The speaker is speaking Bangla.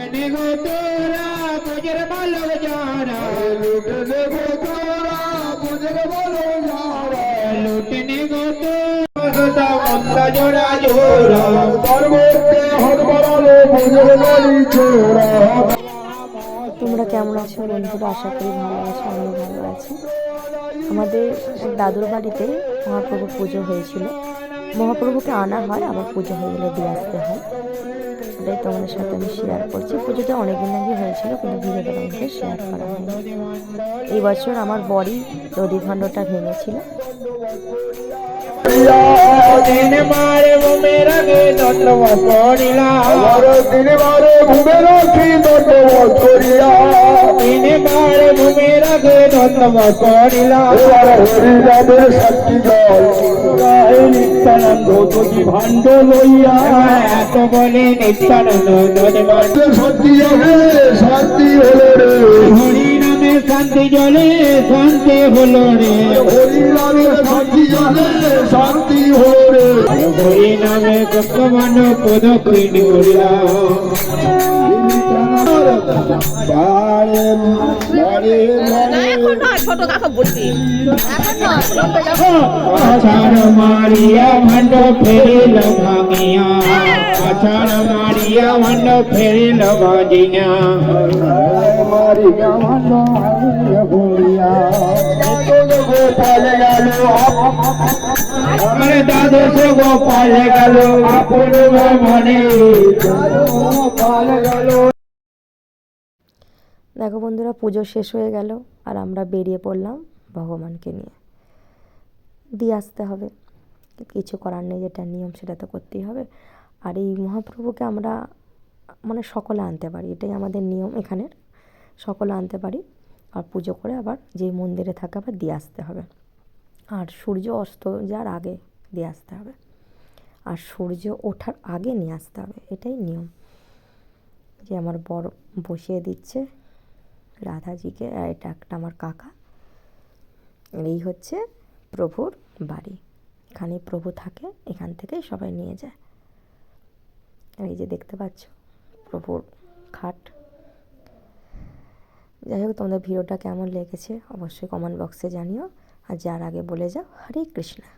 লুটনে গো তোরা বুঝের বলো যারা লুটনে গো তোরা বুঝের বলো যারা লুটনে গো তোরা মন্দা জোড়া জোড়া সর্বতে হর বড়ালো বুঝের বলি চোরা। তোমরা কেমন আছো বন্ধুরা? আশা করি ভালো আছো, আমিও ভালো আছি। আমাদের এক দাদুর বাড়িতে মহাপ্রভু পুজো হয়েছিল। মহাপ্রভুকে আনা হয়, আবার পুজো হয়ে গেলে দিয়ে আসতে হয়। ওটাই তোমাদের সাথে আমি শেয়ার করছি। পুজোটা অনেকদিন আগে হয়েছিল, কিন্তু ভিডিওটা তোমাদের শেয়ার করা হয়নি। এই বছর আমার বরই নদী ভাণ্ডটা ভেঙেছিল। দিন মারে মেরা গে দত্তবা করিলা দিন মারে ঘুমেরা কি দত্তবা করিয়া দিন মারে ঘুমেরা গে দত্তবা করিলা হরিরামের শক্তি জল নিত্যানন্দ নদী ভাণ্ড লইয়া এত বলে নিত্যানন্দ নদী ভাণ্ড শান্তি হবে শান্তি হলো রে হরি নামে শান্তি জলে শান্তি হলো রে হরি নামে শান্তি জলে শান্তি হলো রে হরি নামে ভগবান পদ কইনি করিলা আছাড় মারিয়া ভাণ্ড ফেরিল ভাঙিয়া আছাড় মারিয়া ভাণ্ড ফেরিল বাজিয়া মারিয়া ভাণ্ড ঘুরিয়া গোপাল গেল আমার দ্বাদশ গোপাল গেল আপন মনে গোপাল গেল। দেখো বন্ধুরা, পুজো শেষ হয়ে গেল আর আমরা বেরিয়ে পড়লাম ভগবানকে নিয়ে। দিয়ে আসতে হবে, কিছু করার নেই, যেটা নিয়ম সেটা তো করতেই হবে। আর এই মহাপ্রভুকে আমরা মানে সকলে আনতে পারি, এটাই আমাদের নিয়ম এখানের। সকলে আনতে পারি আর পুজো করে আবার যে মন্দিরে থাকে আবার দিয়ে আসতে হবে। আর সূর্য অস্ত যাওয়ার আগে দিয়ে আসতে হবে, আর সূর্য ওঠার আগে নিয়ে আসতে হবে, এটাই নিয়ম। যে আমার বর বসিয়ে দিচ্ছে রাধাজিকে, আর এটা একটা আমার কাকা। এই হচ্ছে প্রভুর বাড়ি, এখানে প্রভু থাকে, এখান থেকেই সবাই নিয়ে যায়। আর এই যে দেখতে পাচ্ছ প্রভুর খাট। যাই হোক, তোমাদের ভিডিওটা কেমন লেগেছে অবশ্যই কমেন্ট বক্সে জানিও। আর যার আগে বলে যাও হরে কৃষ্ণা।